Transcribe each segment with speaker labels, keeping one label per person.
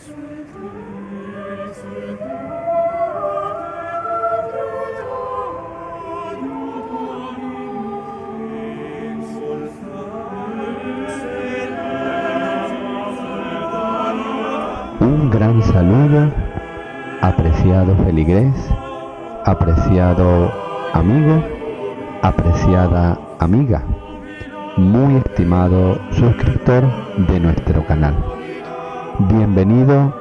Speaker 1: Un gran saludo, apreciado feligrés, apreciado amigo, apreciada amiga, muy estimado suscriptor de nuestro canal. Bienvenido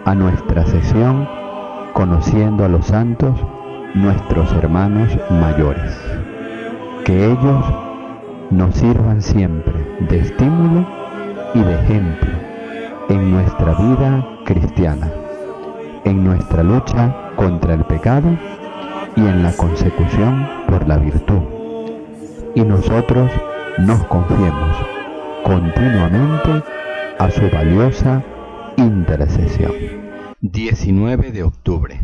Speaker 1: a nuestra sesión Conociendo a los Santos, nuestros hermanos mayores. Que ellos nos sirvan siempre de estímulo y de ejemplo en nuestra vida cristiana, en nuestra lucha contra el pecado y en la consecución por la virtud. Y nosotros nos confiemos continuamente a su valiosa intercesión. 19 de octubre,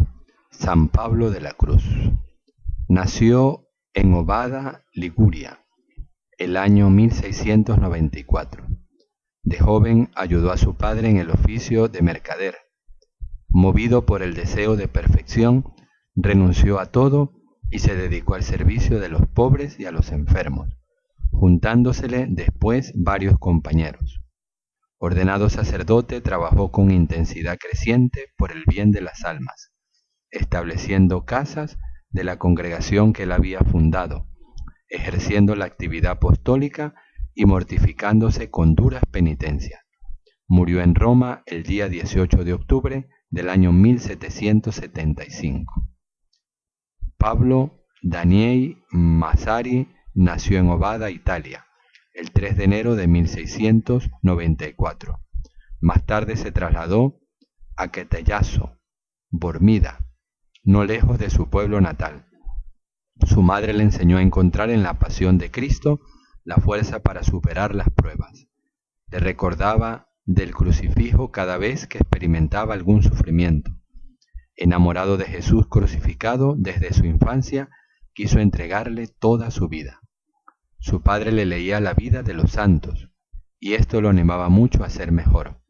Speaker 1: San Pablo de la Cruz. Nació en Ovada, Liguria, el año 1694. De joven ayudó a su padre en el oficio de mercader. Movido por el deseo de perfección, renunció a todo y se dedicó al servicio de los pobres y a los enfermos, juntándosele después varios compañeros. Ordenado sacerdote, trabajó con intensidad creciente por el bien de las almas, estableciendo casas de la congregación que él había fundado, ejerciendo la actividad apostólica y mortificándose con duras penitencias. Murió en Roma el día 18 de octubre del año 1775. Pablo Daniei Massari nació en Ovada, Italia, el 3 de enero de 1694. Más tarde se trasladó a Quetellazo, Bormida, no lejos de su pueblo natal. Su madre le enseñó a encontrar en la pasión de Cristo la fuerza para superar las pruebas. Le recordaba del crucifijo cada vez que experimentaba algún sufrimiento. Enamorado de Jesús crucificado desde su infancia, quiso entregarle toda su vida. Su padre le leía la vida de los santos, y esto lo animaba mucho a ser mejor.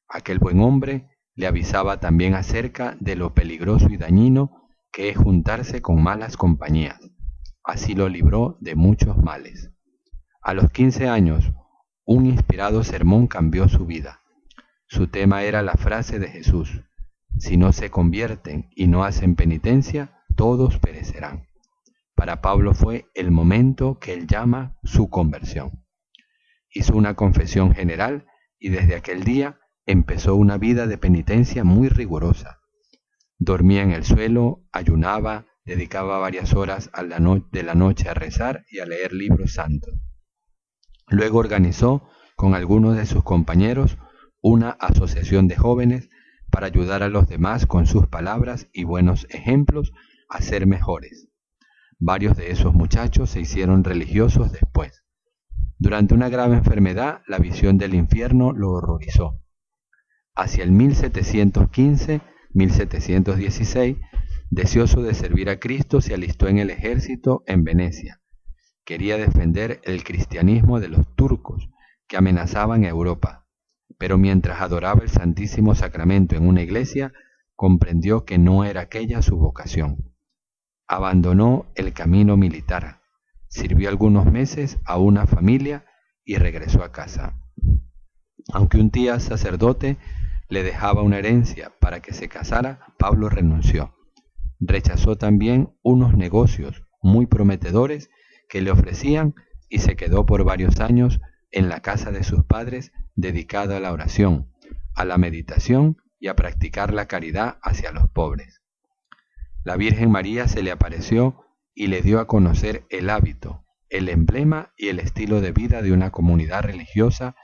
Speaker 1: Aquel buen hombre le avisaba también acerca de lo peligroso y dañino que es juntarse con malas compañías. Así lo libró de muchos males. A los 15 años, un inspirado sermón cambió su vida. Su tema era la frase de Jesús: si no se convierten y no hacen penitencia, todos perecerán. Para Pablo fue el momento que él llama su conversión. Hizo una confesión general y desde aquel día empezó una vida de penitencia muy rigurosa. Dormía en el suelo, ayunaba, dedicaba varias horas de la noche a rezar y a leer libros santos. Luego organizó con algunos de sus compañeros una asociación de jóvenes para ayudar a los demás con sus palabras y buenos ejemplos a ser mejores. Varios de esos muchachos se hicieron religiosos después. Durante una grave enfermedad, la visión del infierno lo horrorizó. Hacia el 1715-1716, deseoso de servir a Cristo, se alistó en el ejército en Venecia. Quería defender el cristianismo de los turcos que amenazaban a Europa, pero mientras adoraba el Santísimo Sacramento en una iglesia, comprendió que no era aquella su vocación. Abandonó el camino militar, sirvió algunos meses a una familia y regresó a casa. Aunque un tío sacerdote le dejaba una herencia para que se casara, Pablo renunció. Rechazó también unos negocios muy prometedores que le ofrecían y se quedó por varios años en la casa de sus padres, dedicada a la oración, a la meditación y a practicar la caridad hacia los pobres. La Virgen María se le apareció y le dio a conocer el hábito, el emblema y el estilo de vida de una comunidad religiosa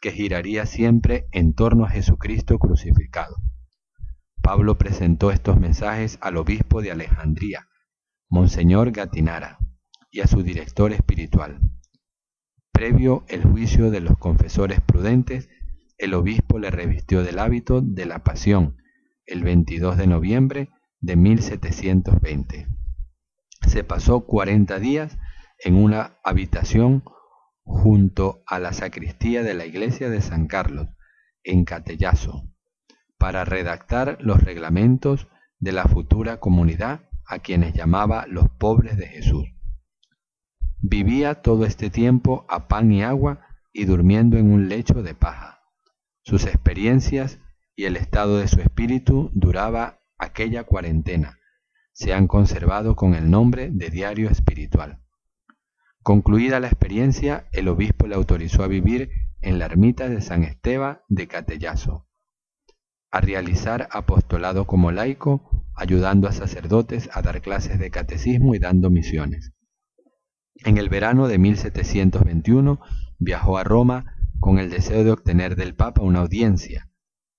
Speaker 1: que giraría siempre en torno a Jesucristo crucificado. Pablo presentó estos mensajes al obispo de Alejandría, Monseñor Gattinara, y a su director espiritual. Previo el juicio de los confesores prudentes, el obispo le revistió del hábito de la Pasión el 22 de noviembre de 1720. Se pasó 40 días en una habitación junto a la sacristía de la iglesia de San Carlos, en Quetellazo. para redactar los reglamentos de la futura comunidad a quienes llamaba los pobres de Jesús. Vivía todo este tiempo a pan y agua y durmiendo en un lecho de paja. Sus experiencias y el estado de su espíritu duraba aquella cuarentena. Se han conservado con el nombre de Diario Espiritual. Concluida la experiencia, el obispo le autorizó a vivir en la ermita de San Esteban de Catellaso, a realizar apostolado como laico, ayudando a sacerdotes a dar clases de catecismo y dando misiones. En el verano de 1721 viajó a Roma con el deseo de obtener del Papa una audiencia,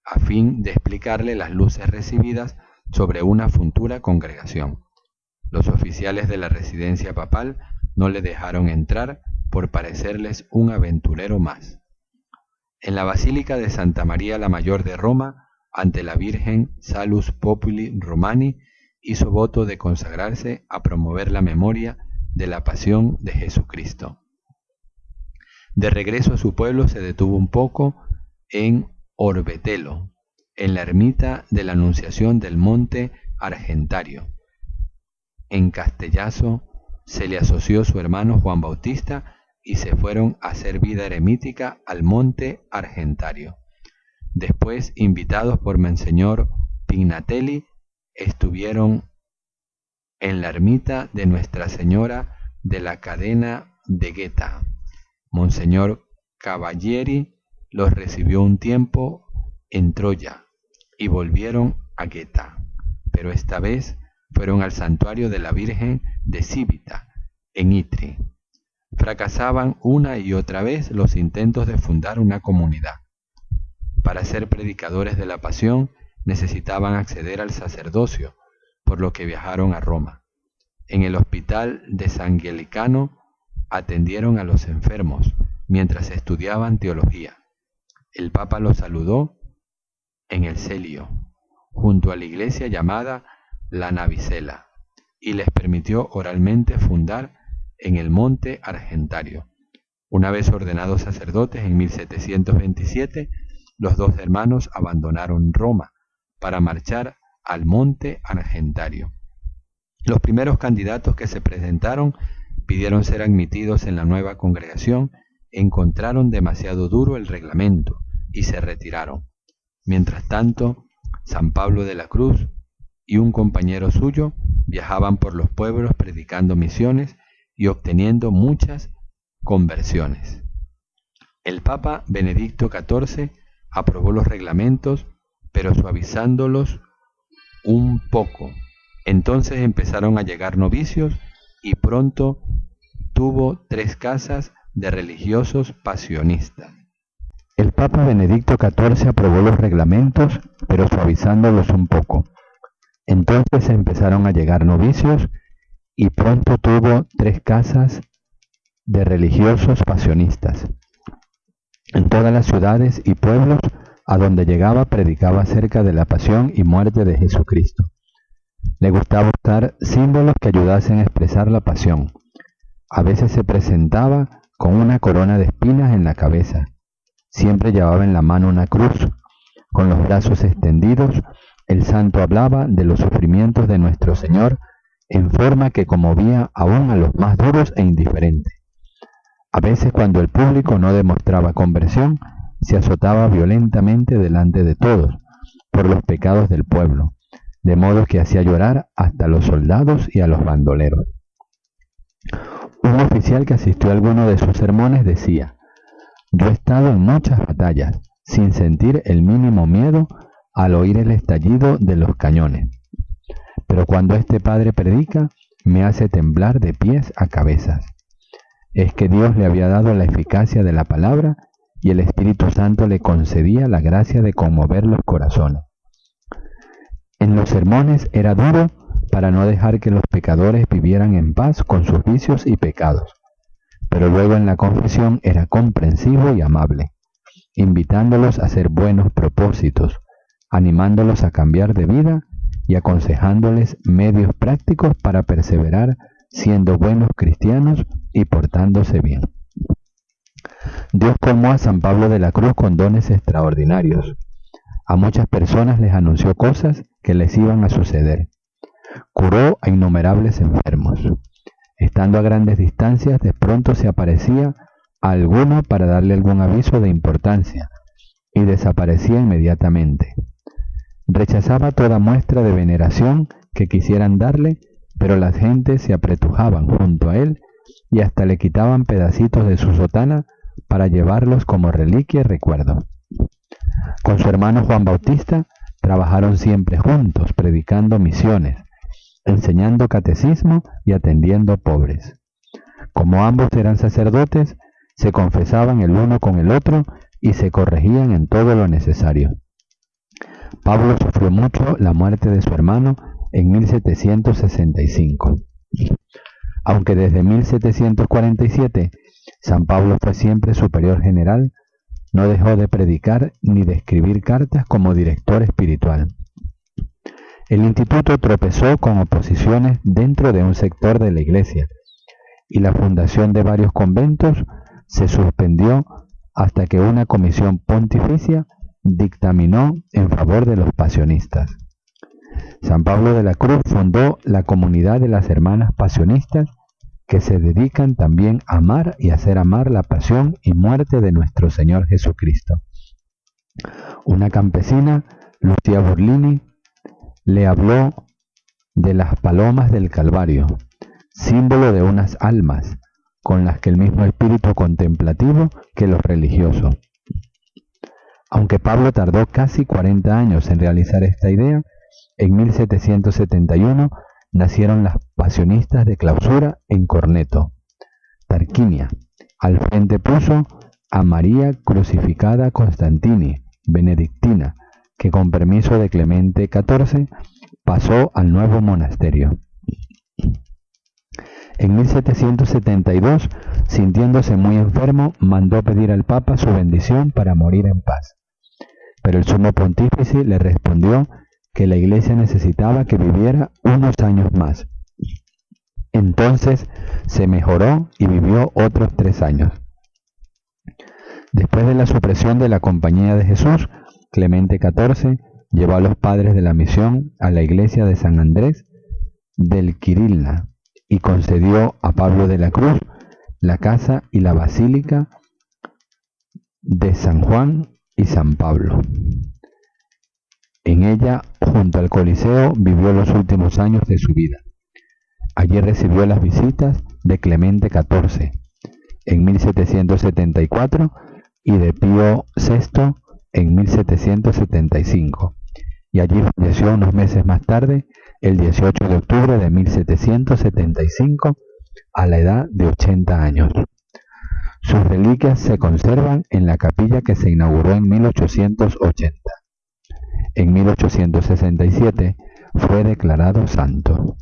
Speaker 1: a fin de explicarle las luces recibidas sobre una futura congregación. Los oficiales de la residencia papal no le dejaron entrar por parecerles un aventurero más. En la Basílica de Santa María la Mayor de Roma, ante la Virgen Salus Populi Romani, hizo voto de consagrarse a promover la memoria de la pasión de Jesucristo. De regreso a su pueblo se detuvo un poco en Orbetelo, en la ermita de la Anunciación del Monte Argentario. En Castellaso se le asoció su hermano Juan Bautista y se fueron a hacer vida eremítica al Monte Argentario. Después, invitados por Monseñor Pignatelli, estuvieron en la ermita de Nuestra Señora de la Cadena de Gueta. Monseñor Cavalieri los recibió un tiempo en Troya y volvieron a Gueta, pero esta vez fueron al santuario de la Virgen de Civita, en Itri. Fracasaban una y otra vez los intentos de fundar una comunidad. Para ser predicadores de la Pasión necesitaban acceder al sacerdocio, por lo que viajaron a Roma. En el hospital de San Gallicano atendieron a los enfermos mientras estudiaban teología. El Papa los saludó en el Celio, junto a la iglesia llamada La Navicella, y les permitió oralmente fundar en el Monte Argentario. Una vez ordenados sacerdotes en 1727, los dos hermanos abandonaron Roma para marchar al Monte Argentario. Los primeros candidatos que se presentaron pidieron ser admitidos en la nueva congregación, encontraron demasiado duro el reglamento y se retiraron. Mientras tanto, San Pablo de la Cruz y un compañero suyo viajaban por los pueblos predicando misiones y obteniendo muchas conversiones. El Papa Benedicto XIV aprobó los reglamentos, pero suavizándolos un poco. Entonces empezaron a llegar novicios y pronto tuvo 3 casas de religiosos pasionistas. El Papa Benedicto XIV aprobó los reglamentos, pero suavizándolos un poco. Entonces empezaron a llegar novicios y pronto tuvo 3 casas de religiosos pasionistas. En todas las ciudades y pueblos a donde llegaba predicaba acerca de la pasión y muerte de Jesucristo. Le gustaba usar símbolos que ayudasen a expresar la pasión. A veces se presentaba con una corona de espinas en la cabeza. Siempre llevaba en la mano una cruz. Con los brazos extendidos, el santo hablaba de los sufrimientos de nuestro Señor en forma que conmovía aún a los más duros e indiferentes. A veces, cuando el público no demostraba conversión, se azotaba violentamente delante de todos por los pecados del pueblo, de modo que hacía llorar hasta a los soldados y a los bandoleros. Un oficial que asistió a alguno de sus sermones decía: «Yo he estado en muchas batallas sin sentir el mínimo miedo al oír el estallido de los cañones, pero cuando este padre predica me hace temblar de pies a cabezas». Es que Dios le había dado la eficacia de la palabra y el Espíritu Santo le concedía la gracia de conmover los corazones. En los sermones era duro para no dejar que los pecadores vivieran en paz con sus vicios y pecados, pero luego en la confesión era comprensivo y amable, invitándolos a hacer buenos propósitos, animándolos a cambiar de vida y aconsejándoles medios prácticos para perseverar siendo buenos cristianos y portándose bien. Dios colmó a San Pablo de la Cruz con dones extraordinarios. A muchas personas les anunció cosas que les iban a suceder. Curó a innumerables enfermos. Estando a grandes distancias, de pronto se aparecía a alguno para darle algún aviso de importancia y desaparecía inmediatamente. Rechazaba toda muestra de veneración que quisieran darle, pero las gentes se apretujaban junto a él y hasta le quitaban pedacitos de su sotana para llevarlos como reliquia y recuerdo. Con su hermano Juan Bautista trabajaron siempre juntos, predicando misiones, enseñando catecismo y atendiendo pobres. Como ambos eran sacerdotes, se confesaban el uno con el otro y se corregían en todo lo necesario. Pablo sufrió mucho la muerte de su hermano en 1765. Aunque desde 1747 San Pablo fue siempre superior general, no dejó de predicar ni de escribir cartas como director espiritual. El instituto tropezó con oposiciones dentro de un sector de la iglesia y la fundación de varios conventos se suspendió hasta que una comisión pontificia dictaminó en favor de los pasionistas. San Pablo de la Cruz fundó la comunidad de las hermanas pasionistas que se dedican también a amar y hacer amar la pasión y muerte de nuestro Señor Jesucristo. Una campesina, Lucia Borlini, le habló de las palomas del Calvario, símbolo de unas almas con las que el mismo espíritu contemplativo que los religiosos. Aunque Pablo tardó casi 40 años en realizar esta idea, en 1771 nacieron las pasionistas de clausura en Corneto, Tarquinia. Al frente puso a María Crucificada Constantini, benedictina, que con permiso de Clemente XIV pasó al nuevo monasterio. En 1772, sintiéndose muy enfermo, mandó pedir al Papa su bendición para morir en paz. Pero el sumo pontífice le respondió que la Iglesia necesitaba que viviera unos años más. Entonces se mejoró y vivió otros 3 años. Después de la supresión de la Compañía de Jesús, Clemente XIV llevó a los padres de la misión a la iglesia de San Andrés del Quirilna y concedió a Pablo de la Cruz la casa y la basílica de San Juan y San Pablo. En ella, junto al Coliseo, vivió los últimos años de su vida. Allí recibió las visitas de Clemente XIV en 1774 y de Pío VI en 1775, y allí falleció unos meses más tarde, el 18 de octubre de 1775, a la edad de 80 años. Sus reliquias se conservan en la capilla que se inauguró en 1880. En 1867 fue declarado santo.